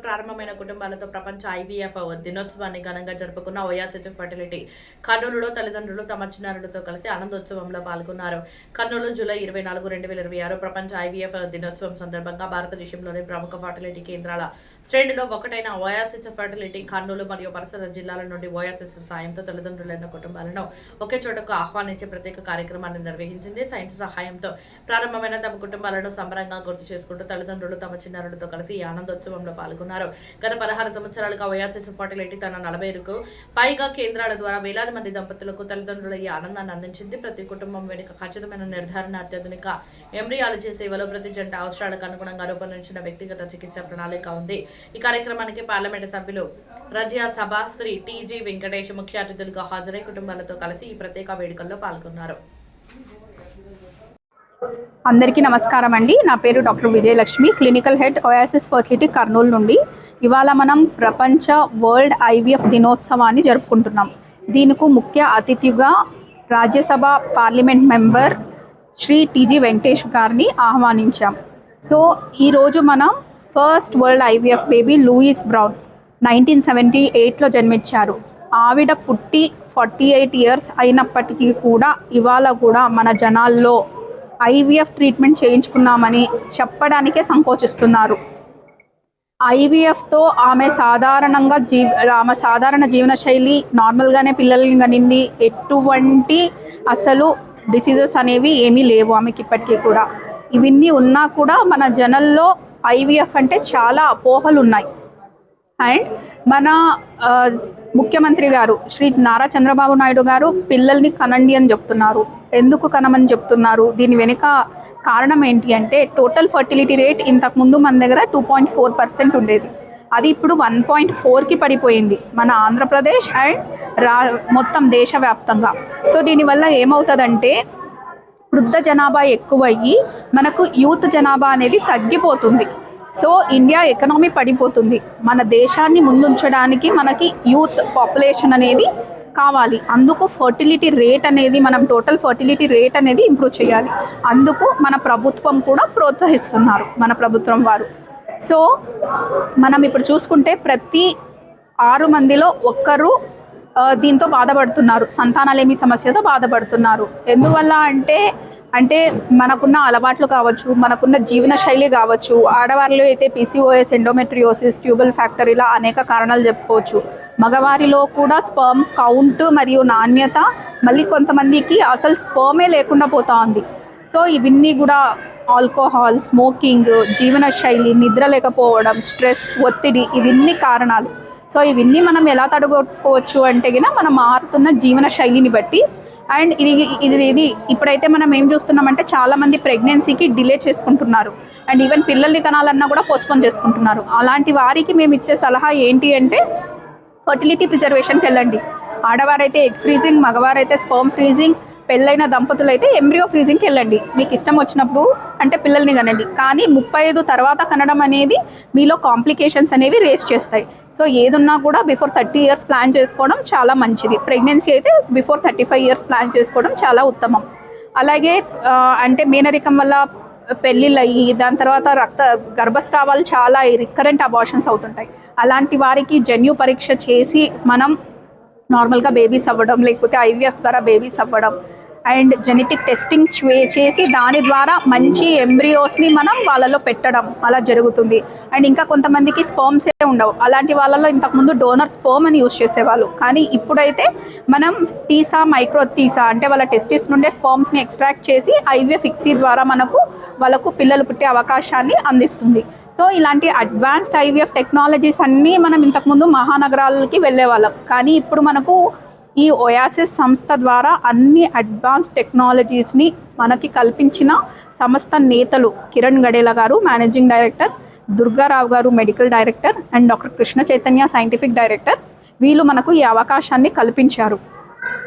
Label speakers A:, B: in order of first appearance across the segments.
A: ప్రారంభమైన కుటుంబాలతో ప్రపంచ ఐవీఎఫ్ దినోత్సవాన్ని ఘనంగా జరుపుకున్న ఓయాసిస్ ఫర్టిలిటీ కర్నూలులో తల్లిదండ్రులు తమ చిన్నారులతో కలిసి ఆనందోత్సవంలో పాల్గొన్నారు. కర్నూలు జూలై 24, 2026 ప్రపంచ ఐవీఎఫ్ దినోత్సవం సందర్భంగా భారతదేశంలోని ప్రముఖ ఫర్టిలిటీ కేంద్రాల శ్రేణిలో ఒకటైన ఓయాసిస్ ఫర్టిలిటీ కర్నూలు మరియు పరిసర జిల్లాల నుండి ఓయాసిస్ సాయంతో తల్లిదండ్రులైన కుటుంబాలను ఒకే చోటకు ఆహ్వానించే ప్రత్యేక కార్యక్రమాన్ని నిర్వహించింది. సైన్స్ సహాయంతో ప్రారంభమైన తమ కుటుంబాలను సంబరంగా గుర్తు చేసుకుంటూ తల్లిదండ్రులు తమ చిన్నారులతో కలిసి ఈ ఆనందోత్సవంలో పాల్గొన్నారు. గత 16 సంవత్సరాలుగా ఓయాసిస్ ఫర్టిలిటీ తన 40కు పైగా కేంద్రాల ద్వారా వేలాది మంది దంపతులకు తల్లిదండ్రుల ఈ ఆనందాన్ని అందించింది. ప్రతి కుటుంబం వెనుక ఖచ్చితమైన నిర్ధారణ, అత్యాధునిక ఎంబ్రియాలజీ సేవలో ప్రతి జంట అవసరాలకు అనుగుణంగా రూపొందించిన వ్యక్తిగత చికిత్స ప్రణాళిక ఉంది. ఈ కార్యక్రమానికి పార్లమెంటు సభ్యులు రజియా సభ శ్రీ టీజీ వెంకటేష్ ముఖ్య అతిథులుగా హాజరై కుటుంబాలతో కలిసి ఈ ప్రత్యేక వేడుకల్లో పాల్గొన్నారు.
B: అందరికీ నమస్కారం అండి. నా పేరు doctor Vijayalakshmi, clinical head Oasis fertility Kurnool నుండి. ఇవాళ మనం ప్రపంచ వరల్డ్ ఐవీఎఫ్ దినోత్సవాన్ని జరుపుకుంటున్నాం. దీనికి ముఖ్య అతిథిగా Rajya Sabha parliament member Shri TG Venkatesh గారిని ఆహ్వానించాం. సో ఈరోజు మనం first world IVF baby Louise Brown 1978లో జన్మించారు. ఆవిడ పుట్టి 48 ఇయర్స్ అయినప్పటికీ కూడా ఇవాళ కూడా మన జనాల్లో ఐవీఎఫ్ ట్రీట్మెంట్ చేయించుకున్నామని చెప్పడానికే సంకోచిస్తున్నారు. ఐవీఎఫ్తో ఆమె సాధారణ జీవన శైలి, నార్మల్గానే పిల్లల్ని కనింది, ఎటువంటి అసలు డిసీజెస్ అనేవి ఏమీ లేవు ఆమెకి ఇప్పటికీ కూడా. ఇవన్నీ ఉన్నా కూడా మన జనంలో ఐవీఎఫ్ అంటే చాలా అపోహలు ఉన్నాయి. అండ్ మన ముఖ్యమంత్రి గారు శ్రీ నారా చంద్రబాబు నాయుడు గారు పిల్లల్ని కనండి అని చెప్తున్నారు. ఎందుకు కనమని చెప్తున్నారు? దీని వెనుక కారణం ఏంటి అంటే టోటల్ ఫర్టిలిటీ రేట్ ఇంతకుముందు మన దగ్గర 2.4% ఉండేది. అది ఇప్పుడు 1.4కి పడిపోయింది మన ఆంధ్రప్రదేశ్ అండ్ మొత్తం దేశవ్యాప్తంగా. సో దీనివల్ల ఏమవుతుందంటే వృద్ధ జనాభా ఎక్కువయ్యి మనకు యూత్ జనాభా అనేది తగ్గిపోతుంది. సో ఇండియా ఎకనామీ పడిపోతుంది. మన దేశాన్ని ముందుంచడానికి మనకి యూత్ పాపులేషన్ అనేది కావాలి. అందుకు ఫర్టిలిటీ రేట్ అనేది మనం టోటల్ ఫర్టిలిటీ రేట్ అనేది ఇంప్రూవ్ చేయాలి. అందుకు మన ప్రభుత్వం కూడా ప్రోత్సహిస్తున్నారు, మన ప్రభుత్వం వారు. సో మనం ఇప్పుడు చూసుకుంటే ప్రతి 6 మందిలో ఒక్కరు దీంతో బాధపడుతున్నారు, సంతానలేమి సమస్యతో బాధపడుతున్నారు. ఎందువల్ల అంటే మనకున్న అలవాట్లు కావచ్చు, మనకున్న జీవన శైలి కావచ్చు. ఆడవారిలో అయితే పీసీఓఎస్, ఎండోమెట్రియోసిస్, ట్యూబల్ ఫ్యాక్టర్ ఇలా అనేక కారణాలు చెప్పుకోవచ్చు. మగవారిలో కూడా స్పర్మ్ కౌంట్ మరియు నాణ్యత, మళ్ళీ కొంతమందికి అసలు స్పర్మే లేకుండా పోతా ఉంది. సో ఇవన్నీ కూడా ఆల్కహాల్, స్మోకింగ్, జీవన శైలి, నిద్ర లేకపోవడం, స్ట్రెస్, ఒత్తిడి, ఇవన్నీ కారణాలు. సో ఇవన్నీ మనం ఎలా తడుకోవచ్చు అంటే మనం మారుతున్న జీవన శైలిని బట్టి. అండ్ ఇది ఇప్పుడైతే మనం ఏం చూస్తున్నామంటే చాలామంది ప్రెగ్నెన్సీకి డిలే చేసుకుంటున్నారు. అండ్ ఈవెన్ పిల్లల్ని కనాలన్నా కూడా పోస్ట్పోన్ చేసుకుంటున్నారు. అలాంటి వారికి మేము ఇచ్చే సలహా ఏంటి అంటే ఫర్టిలిటీ ప్రిజర్వేషన్కి వెళ్ళండి. ఆడవారైతే ఎగ్ ఫ్రీజింగ్, మగవారైతే స్పర్మ్ ఫ్రీజింగ్, పెళ్ళైన దంపతులు అయితే ఎంబ్రియో ఫ్రీజింగ్కి వెళ్ళండి. మీకు ఇష్టం వచ్చినప్పుడు అంటే పిల్లల్ని కనండి. కానీ 35 తర్వాత కనడం అనేది మీలో కాంప్లికేషన్స్ అనేవి రేస్ చేస్తాయి. సో ఏదున్నా కూడా బిఫోర్ 30 ఇయర్స్ ప్లాన్ చేసుకోవడం చాలా మంచిది. ప్రెగ్నెన్సీ అయితే బిఫోర్ 35 ఇయర్స్ ప్లాన్ చేసుకోవడం చాలా ఉత్తమం. అలాగే అంటే మేనరికం వల్ల పెళ్ళిళ్ళు అయ్యి దాని తర్వాత గర్భస్రావాలు చాలా రికరెంట్ అబార్షన్స్ అవుతుంటాయి. అలాంటి వారికి జన్యు పరీక్ష చేసి మనం నార్మల్గా బేబీస్ అవ్వడం, లేకపోతే ఐవీఎఫ్ ద్వారా బేబీస్ అవ్వడం అండ్ జెనెటిక్ టెస్టింగ్ చేసి దాని ద్వారా మంచి ఎంబ్రియోస్ని మనం వాళ్ళలో పెట్టడం అలా జరుగుతుంది. అండ్ ఇంకా కొంతమందికి స్పర్మ్సే ఉండవు. అలాంటి వాళ్ళలో ఇంతకుముందు డోనర్ స్పర్మ్ అని యూజ్ చేసేవాళ్ళు. కానీ ఇప్పుడైతే మనం టీసా, మైక్రో టీసా అంటే వాళ్ళ టెస్టిస్ నుండే స్పర్మ్స్ని ఎక్స్ట్రాక్ట్ చేసి ఐవీఎఫ్ ఫిక్సీ ద్వారా వాళ్ళకు పిల్లలు పుట్టే అవకాశాన్ని అందిస్తుంది. సో ఇలాంటి అడ్వాన్స్డ్ ఐవీఎఫ్ టెక్నాలజీస్ అన్నీ మనం ఇంతకుముందు మహానగరాలకి వెళ్ళేవాళ్ళం. కానీ ఇప్పుడు మనకు ఈ ఓయాసిస్ సంస్థ ద్వారా అన్ని అడ్వాన్స్డ్ టెక్నాలజీస్ని మనకి కల్పించిన సంస్థ నేతలు కిరణ్ గడేలా గారు మేనేజింగ్ డైరెక్టర్, దుర్గారావు గారు medical director and doctor Krishna Chaitanya scientific director, వీళ్ళు మనకు ఈ అవకాశాన్ని కల్పించారు.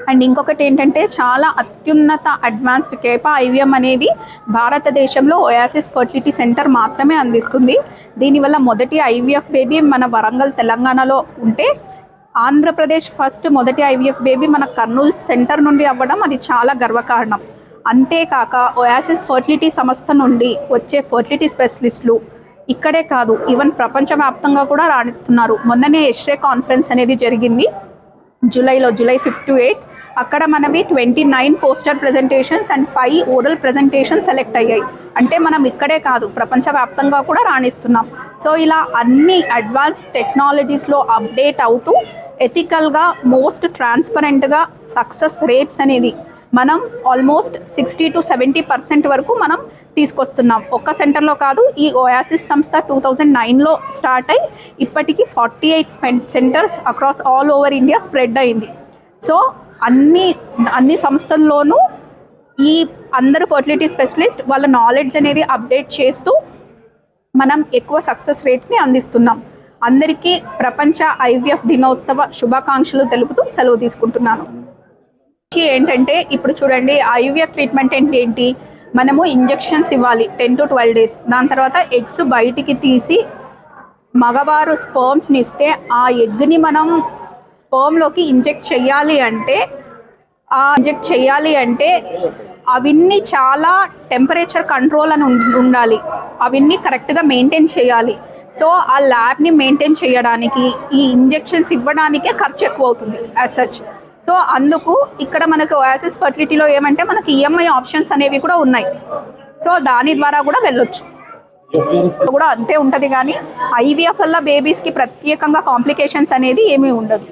B: అండ్ ఇంకొకటి ఏంటంటే చాలా అత్యున్నత అడ్వాన్స్డ్ కేపా ఐవీఎం అనేది భారతదేశంలో ఓయాసిస్ ఫర్టిలిటీ సెంటర్ మాత్రమే అందిస్తుంది. దీనివల్ల మొదటి ఐవీఎఫ్ బేబీ మన వరంగల్ తెలంగాణలో ఉంటే ఆంధ్రప్రదేశ్ ఫస్ట్ మొదటి ఐవీఎఫ్ బేబీ మన కర్నూలు సెంటర్ నుండి అవ్వడం అది చాలా గర్వకారణం. అంతేకాక ఓయాసిస్ ఫర్టిలిటీ సంస్థ నుండి వచ్చే ఫర్టిలిటీ స్పెషలిస్టులు ఇక్కడే కాదు, ఈవెన్ ప్రపంచవ్యాప్తంగా కూడా రాణిస్తున్నారు. మొన్ననే ఎస్రే కాన్ఫరెన్స్ అనేది జరిగింది జూలై 5 to 8. అక్కడ మనవి 29 poster presentations and 5 oral presentation select అయ్యాయి. అంటే మనం ఇక్కడే కాదు, ప్రపంచవ్యాప్తంగా కూడా రాణిస్తున్నాం. సో ఇలా అన్ని అడ్వాన్స్ టెక్నాలజీస్లో అప్డేట్ అవుతూ ఎథికల్గా, మోస్ట్ ట్రాన్స్పరెంట్గా సక్సెస్ రేట్స్ అనేది మనం ఆల్మోస్ట్ 60 to 70% వరకు మనం తీసుకొస్తున్నాం. ఒక్క సెంటర్లో కాదు, ఈ ఓయాసిస్ సంస్థ 2009లో స్టార్ట్ అయ్యి ఇప్పటికీ 48 centres across all over India spread అయింది. సో అన్ని సంస్థల్లోనూ ఈ అందరు ఫర్టిలిటీ స్పెషలిస్ట్ వాళ్ళ నాలెడ్జ్ అనేది అప్డేట్ చేస్తూ మనం ఎక్కువ సక్సెస్ రేట్స్ని అందిస్తున్నాం. అందరికీ ప్రపంచ IVF దినోత్సవ శుభాకాంక్షలు తెలుపుతూ సెలవు తీసుకుంటున్నాను. ఏంటంటే ఇప్పుడు చూడండి, IVF ట్రీట్మెంట్ ఏంటి, మనము ఇంజెక్షన్స్ ఇవ్వాలి 10 to 12 days. దాని తర్వాత ఎగ్స్ బయటికి తీసి మగవారు స్పర్మ్స్ని ఇస్తే ఆ ఎగ్ని మనం స్పర్మ్లోకి ఇంజెక్ట్ చేయాలి అంటే అవన్నీ చాలా టెంపరేచర్ కంట్రోల్ అని ఉండాలి. అవన్నీ కరెక్ట్గా మెయింటైన్ చేయాలి. సో ఆ ల్యాబ్ని మెయింటైన్ చేయడానికి, ఈ ఇంజెక్షన్స్ ఇవ్వడానికే ఖర్చు ఎక్కువ అవుతుంది యాజ్ సచ్. సో అందుకు ఇక్కడ మనకు ఓయాసిస్ ఫర్టిలిటీలో ఏమంటే మనకి EMI ఆప్షన్స్ అనేవి కూడా ఉన్నాయి. సో దాని ద్వారా కూడా వెళ్ళొచ్చు కూడా అంతే ఉంటుంది. కానీ IVF వల్ల బేబీస్కి ప్రత్యేకంగా కాంప్లికేషన్స్ అనేది ఏమీ ఉండదు.